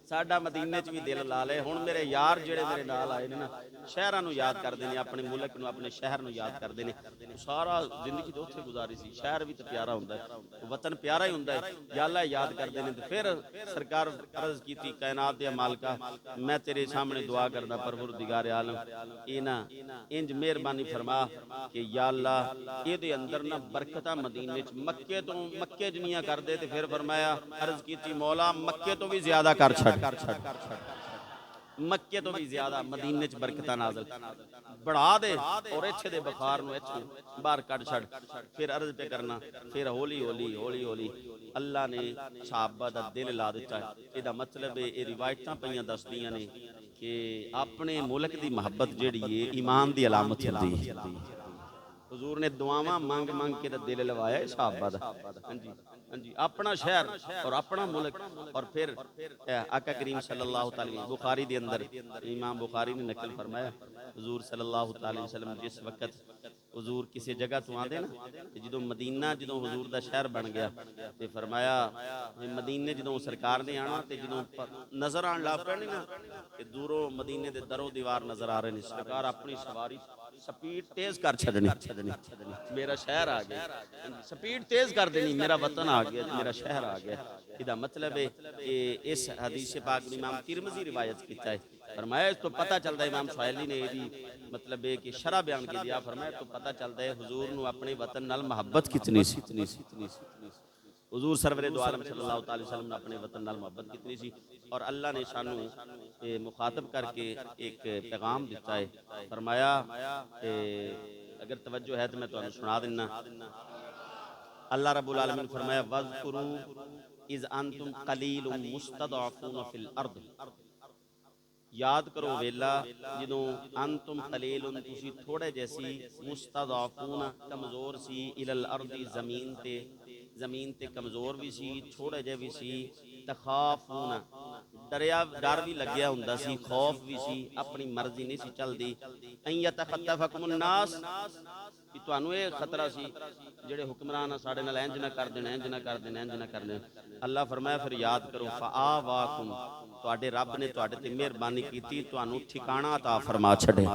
साडा मदीने च भी दिल ला ले। हुण मेरे यार जेड़े मेरे नाल आए ने ना शहरां नूं याद करदे ने, अपने मुल्क नूं अपने शहर नूं याद करदे ने। सारा जिंदगी तो उत्थे गुजारी सी, शहर भी तो प्यारा हुंदा है, वतन प्यारा ही हुंदा है, या अल्लाह याद करदे ने। फिर सरकार अर्ज कीती कायनात दे मालिका मैं तेरे सामने दुआ करदा परवरदिगार आलम इना इंज मेहरबानी फरमा कि या अल्लाह इहदे अंदर ना बरकतां मदीने च मक्के जिन्नियां कर दे। ते फिर फरमाया अर्ज कीती मौला मक्के तो भी ज्यादा कर छड़, मक्के तो भी ज्यादा मदीने च बरकतां नाज़िल बढ़ा दे और इत्थे दे बुखार नूं इत्थे बाहर कढ छड़। फिर अर्ज पे करना, फिर हौली हौली अल्लाह ने सहाबा दा दिल ला दिता है। इहदा मतलब ये रिवायतां पईयां दसदियां ने कि अपने मुल्क दी मुहब्बत जिहड़ी है ईमान दी अलामत हुंदी है। हुजूर ने दुआवां मंग मंग के दिल लवाया सहाबा दा। हाँ जी हाँ जी अपना शहर और अपना मुल्क। और फिर आका करीम सल्लल्लाहु अलैहि वसल्लम बुखारी दे अंदर इमाम बुखारी ने नकल फरमाया हुजूर सल्लल्लाहु अलैहि वसल्लम जिस वक्त हुजूर किसी जगह तो आते ना जो मदीना जो हुजूर का शहर बन गया तो फरमाया मदीने जो सरकार ने आना तो जो नज़र आने लग पे ना कि दूरों मदीने के दरों दीवार नज़र आ रहे हैं, सरकार अपनी सवारी स्पीड तेज कर छड़नी, मेरा शहर आ गया, स्पीड तेज कर देनी, मेरा वतन आ गया, मेरा शहर आ गया। इसका मतलब है कि इस हदीस पाक में इमाम तिरमिज़ी रिवायत किया है। फरमाया इस तो पता चलता है इमाम सुहैली ने यही मतलब है कि शरह बयान की दिया। फरमाया तो पता चलता है हुजूर नूं अपने वतन नाल मोहब्बत कितनी सी। हुजूर सरवरे दो आलम सल्लल्लाहु अलैहि वसल्लम ने अपने वतन नाल मोहब्बत कितनी सी। और अल्लाह ने सानू मुखातब करके एक पैगाम दिता है। फरमाया अगर तवज्जो है तो मैं तुहानू सुना दिना। अल्लाह रब्बुल आलमीन फरमाया वज़कुरू इज़ अंतुम कलीलुम मुस्तदअफून फिल अर्द, याद करो वेला जदों अंतुम कलीलुन तुसी थोड़े जैसी मुस्तदअफून कमजोर सी इलल अर्दी जमीन ते कमजोर भी सी, थोड़े जे भी सी, तखाफून डर भी लग्या हुंदा सी, खौफ भी सी, अपनी मर्जी नहीं सी चलदी। अन यतखत्तफकुमुन नास कि तुहानू ये खतरा सी जेड़े हुक्मरान साडे नाल इंज ना कर देण, इंज ना कर देण, इंज ना कर देण। अल्लाह फरमाया फिर याद करो फ़आवाकुम तुहाडे रब ने तुहाडे ते मेहरबानी कीती, तुहानू ठिकाना अता फरमा छड़े।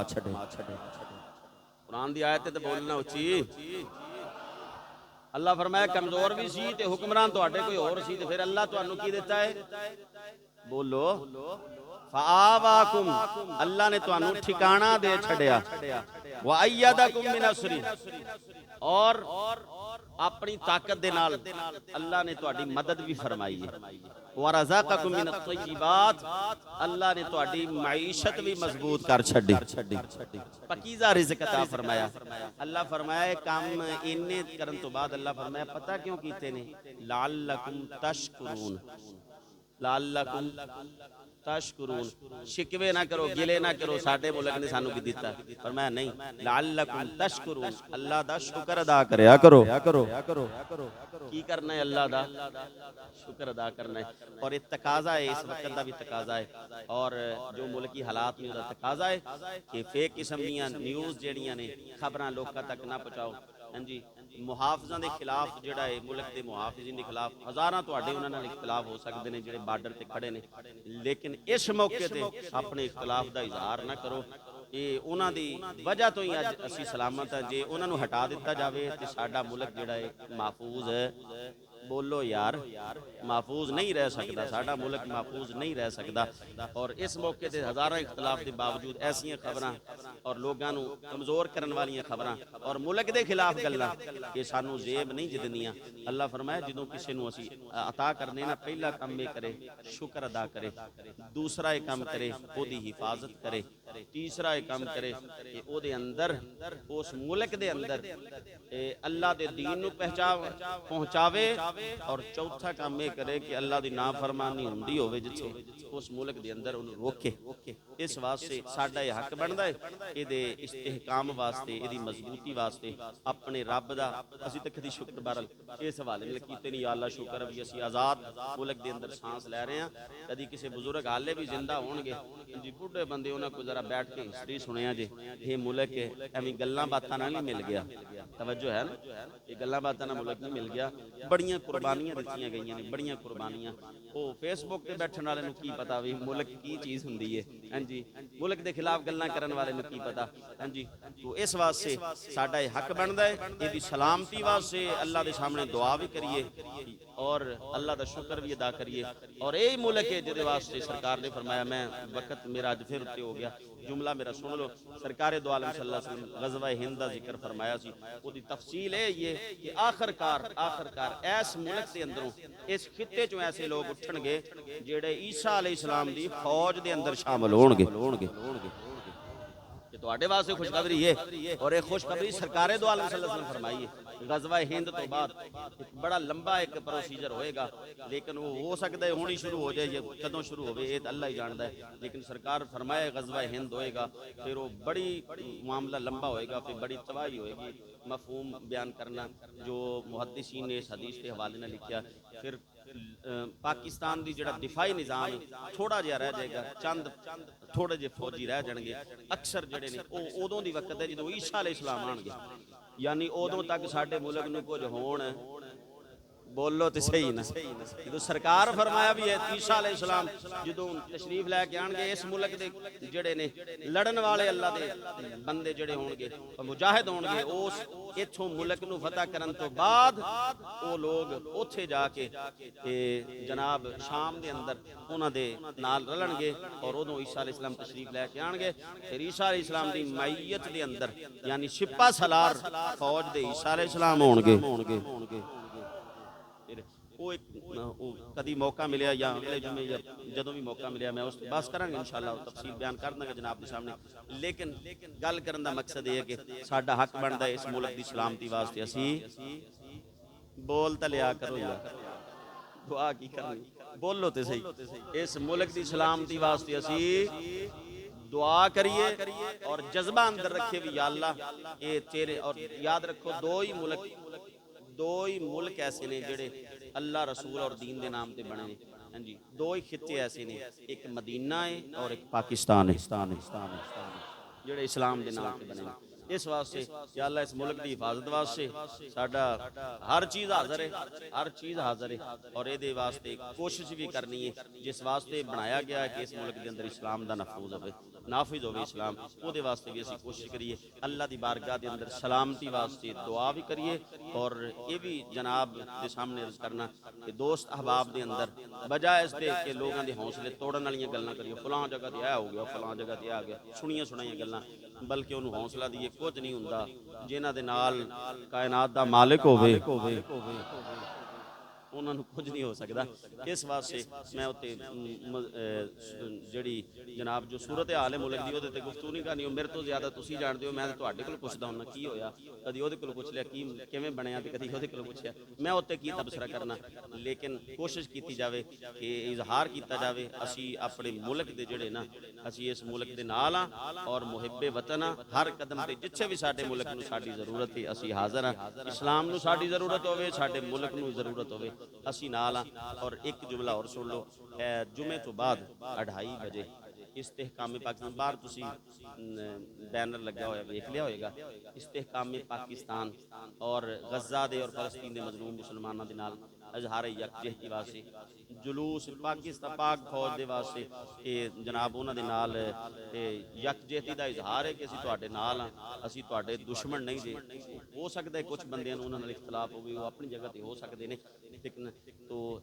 कुरान दी आयत ते बोलना उची। अल्लाह फरमाया कमजोर भी सी ते हुक्मरान तुहाडे कोई होर सी, ते फिर अल्लाह तुहानू की दिता है बोलो फ़आवाकुम अल्लाह ने तुहानू ठिकाना दे छड़िया। व अय्यदकुम बिनस्री और अपनी ताकत दे नाल अल्लाह ने तुहाडी मदद भी फरमाई है। वरज़क़कुम मिनत-तय्यिबात, अल्लाह ने तुहाडी मईशत भी मजबूत कर छड्डी, पकीज़ा रिज़्क अता फरमाया। अल्लाह फरमाया काम इन्ने करन तो बाद अल्लाह फरमाया पता क्यों कीते ने, लअल्लकुम तशकुरून, लअल्लकुम तशकुरून, शिकवे ना करो, गिले ना करो साडे मुल्क ने सानू की दिता, फरमाया नहीं, लअल्लकुम तशकुरून, अल्लाह दा शुक्र अदा करया करो। की करना है अल्लाह दा शुक्र अदा करना है। और ये तकाजा है, इस वक्त का भी तकाजा है, और जो मुल्की हालात में तकाजा है कि फेक किस्म दी न्यूज़ जड़ियां ने खबरां लोकां तक ना पहुंचाओ। हाँ जी, मुहाफिजां दे खिलाफ जिहड़ा है मुल्क के मुहाफिजीन के खिलाफ हज़ारां तुहाडे उन्हां नाल इख्तिलाफ हो सकते हैं जिहड़े बार्डर ते खड़े ने, लेकिन इस मौके ते अपने इख्तिलाफ का इजहार ना करो। ये उन्हां दी वजह तो ही अज असीं सलामत है। जे उन्हां नूं हटा दिता जाए तो साडा मुल्क जिहड़ा है महफूज है। बोलो यार, महफूज नहीं रह सकता, साडा मुल्क महफूज नहीं रह सकता। और इस मौके से हज़ारों इख्तलाफ के बावजूद ऐसियां खबरां और लोगों को कमज़ोर करने वाली खबरां और मुल्क के खिलाफ गल्लां ये सानू जेब नहीं जिदनियां। अल्लाह फरमाया जो किसी नूं असीं अता करने ना, पहला काम ये करे शुक्र अदा करे, दूसरा ये काम करे ओदी हिफाजत करे, तीसरा ये काम करे कि ओदे अंदर उस मुल्क दे अंदर अल्लाह दे दीन नूं पहुंचावे, और चौथा काम यह करे कि अल्लाह की नाफरमानी हुंदी होवे जिथे उस मुल्क के अंदर उन्हें रोके। इस वास्ते साडा यह हक बनता है ये इस्तेहकाम वास्ते, ये मजबूती वास्ते अपने रब का असीं तो कभी शुक्र बारल इस हवाले में कीते नहीं। अल्लाह शुक्र भी असीं आज़ाद मुल्क के अंदर सांस लै रहे हैं। कभी किसी बुजुर्ग हाले भी जिंदा होणगे जी, बुढ़े बंदे उन्होंने को जरा बैठ के हिस्ट्री सुनिया जे, ये मुल्क एवं गल्लां बातां नाल नहीं मिल गया, तवज्जो है ना, ये गल्लां बातां नाल मुल्क नहीं मिल गया। बड़ियां कुर्बानियां दित्तियां गईयां ने, बड़ियां कुर्बानियां। वो फेसबुक ते बैठण वाले नूं की पता भी मुल्क की चीज़ हुंदी है। हाँ जी, मुल्क के खिलाफ गल्लां करन वाले नूं की पता। हाँ जी, तो इस वास्ते साडा ये हक बनता है इहदी सलामती वास्ते अल्लाह के सामने दुआ भी करिए और अल्लाह का शुक्र भी अदा करिए। और यही मुल्क है जिहदे वास्ते सरकार ने फरमाया, मैं वक्त मेरा अज फिर उत्ते हो गया, जुमला मेरा सुन लो। सरकार दो आलम सल्लल्लाहु अलैहि वसल्लम गज़वा हिंद का जिक्र फरमाया सी, उसकी तफसील ये कि आखिरकार इस मुल्क के अंदरों इस खिते चों ऐसे लोग उठणगे जिहड़े ईसा अलैहिस्सलाम दी फौज के अंदर शामिल होणगे। तुहाडे वास्ते खुशखबरी है, और एक खुशखबरी सरकारे दो आलम सल्लल्लाहु अलैहि वसल्लम फरमाई है। गज़वा हिंद तो बाद एक बड़ा लंबा एक प्रोसीजर होएगा, लेकिन वो हो सकता है हुण ही शुरू हो जाए, कदों शुरू होवे ये तो अल्लाह ही जानता है। लेकिन सरकार फरमाए गज़वा हिंद होएगा, फिर वो बड़ी मामला लंबा होएगा, फिर बड़ी तबाही होएगी। मफहूम बयान करना जो मुहद्दिसीन ने इस हदीस के हवाले ने लिखा। फिर पाकिस्तान की जिहड़ा दिफाई निज़ाम है थोड़ा जिहा रह जाएगा, चंद थोड़े जे फौजी रह जाएंगे। अक्सर जिहड़े ने वो उदों दी वक्त है जो ईसा अलैहिस्सलाम आउणगे, यानी उदों तक साडे मुल्क नूं कुछ होण। बोलो तो सही ना, जो सरकार फरमाया भी है ईसा अलैहिस्सलाम जो तशरीफ लैके आएंगे इस मुल्क के जिहड़े ने लड़न वाले अल्लाह के बंदे जिहड़े होणगे मुजाहिद होणगे, उस इथों मुल्क नूं फतह करन तो बाद वो लोग उत्थे जाके जनाब शाम के अंदर उन्हां दे नाल रलणगे और उदों ईसा अलैहिस्सलाम तशरीफ लैके आएंगे। फिर ईसा अलैहिस्सलाम दी मैयत के अंदर यानी सिपा सलार फौज दे ईसा अलैहिस्सलाम होणगे। वो एक कभी मौका मिले या अगले जुमे या जदों भी मौका मिले मैं उस बस करांगे इंशाअल्लाह तफसील बयान कर दूंगा जनाब के सामने। लेकिन गल करन दा मकसद ये है कि साडा हक बनता है इस मुल्क की सलामती वास्ते असी बोल तो लिया करो यार, दुआ की करनी, बोलो तो सही। इस मुल्क की सलामती वास्ते असी दुआ करिए और जज्बा अंदर रखिए भी या अल्लाह ये तेरे। और याद रखो दो ही मुल्क ऐसे ने जिहड़े अल्लाह रसूल और दीन के नाम से बने। हाँ जी, दो ही खिते ऐसे ने, एक मदीना है और एक पाकिस्तान है जिहड़े इस्लाम के नाम से बने। इस वास्ते या अल्लाह इस मुल्क की हिफाजत वास्ते साडा हर चीज़ हाज़र है, हर चीज़ हाज़र है। और ये वास्ते कोशिश भी करनी है जिस वास्ते बनाया गया है कि इस मुल्क के अंदर इस्लाम का नाफिज हो इस्लाम, वो वास्ते भी असी कोशिश करिए। अल्लाह की बारगाह के अंदर सलामती वास्ते दुआ भी करिए। और ये भी जनाब के सामने अर्ज करना कि दोस्त अहबाब के अंदर बजाय इसके कि लोगों के हौसले तोड़न वाली गल्लां करिए, फलां जगह ते हो गया, फलां जगह ते आ गया, सुनिया सुनाइया गल्लां, बल्कि उन्होंने हौसला दिए कुछ नहीं हुंदा जिन्हां दे नाल कायनात दा मालिक होवे। उन्होंने कुछ नहीं हो सकता। इस वास्ते मैं उत्ते जिहड़ी जनाब जो सूरत हाल है मुल्क की उहदे ते गुफ्तगू नहीं करनी, मेरे तो ज़्यादा तुसीं जानते हो, मैं तो तुहाडे कोल पुछदा हुन्ना की होया, कदी उहदे कोल पुछ लिया की किवें बनिया ते कदी उहदे कोल पुछया, मैं उत्ते की तबसरा करना। लेकिन कोशिश की जावे कि इजहार किया जाए असी अपने मुल्क के जिहड़े ना असी इस मुल्क के नाल हाँ और मुहिब्बे वतन हाँ, हर कदम ते जिथे भी साडे मुल्क नूं साडी जरूरत है असी हाज़र हाँ, इस्लाम नूं साडी जरूरत होवे, साडे मुल्क नूं जरूरत होवे, असी नाल हाँ। और एक जुमला और सुन लो, जुमे तो बाद 2:30 बजे इस्तेहकाम पाकिस्तान बाहर तुसी बैनर लगा होया वेख लिया होएगा, इस्तेहकाम पाकिस्तान और गज़ा दे और फलस्तीन दे मजलूम मुसलमानों के नाल इजहार यकजहती वास्ते जुलूस पाकिस्तान पाक फौज के वास्ते कि जनाब उन्होंने नाल यकजहती का इजहार है कि असीं तुहाडे नाल हाँ, असीं तुहाडे दुश्मन नहीं जे। हो सकता है कुछ बंदियां नूं उन्हां नाल इख्तलाफ होवे, वो अपनी जगह ते हो सकते हैं,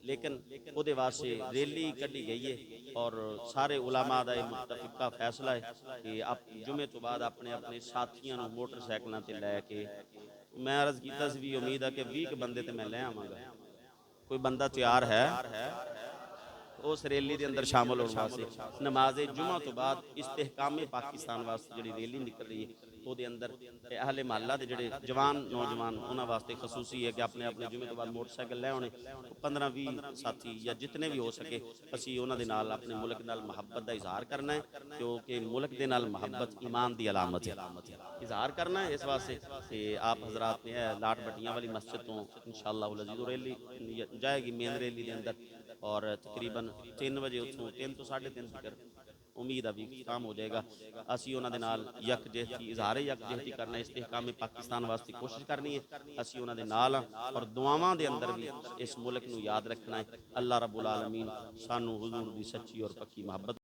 लेकिन उहदे वास्ते रैली कढ़ी गई है और सारे उलमा दा मुतफिका फैसला है कि आप जुमे तो बाद अपने अपने साथियों नूं मोटरसाइकिलों ते लैके, मैं अर्ज कीता सी भी उम्मीद है कि 20 बंदे तो मैं लै आवांगा, कोई बंदा तैयार है उस रैली के अंदर शामिल होने वास्ते। नमाज जुमा तो बाद इस्तेहकाम पाकिस्तान वास्ते जी रैली निकल रही है, वो अंदर अहले महल्ला के जोड़े जवान नौजवान उन्होंने वास्ते खसूसी है कि अपने अपने जुमे तो बाद मोटरसाइकिल लै आने, 15-20 साथी या जितने भी हो सके असी उन्होंने नाल अपने मुल्क नाल मुहब्बत का इजहार करना है, क्योंकि मुल्क के नाल मुहब्बत ईमान की अलामत है, इजहार करना है। इस वास्ते कि आप हजरात ने लाट भट्टियां वाली मस्जिद तो इंशाअल्लाह अज़ीज़ रैली जाएगी मेन रैली के अंदर, और तकरीबन 3 बजे उतों 3 तो 3:30 तक उम्मीद अभी काम हो जाएगा। असी उन्होंने नाल यकजहती इजहार यकजहती करना, इस्तेहकाम पाकिस्तान वास्ते कोशिश करनी है, असी उन्होंने नाल और दुआवां दे अंदर भी इस मुल्क नूं याद रखना है। अल्लाह रब्बुल आलमीन सानू हुजूर दी सच्ची और पक्की मुहब्बत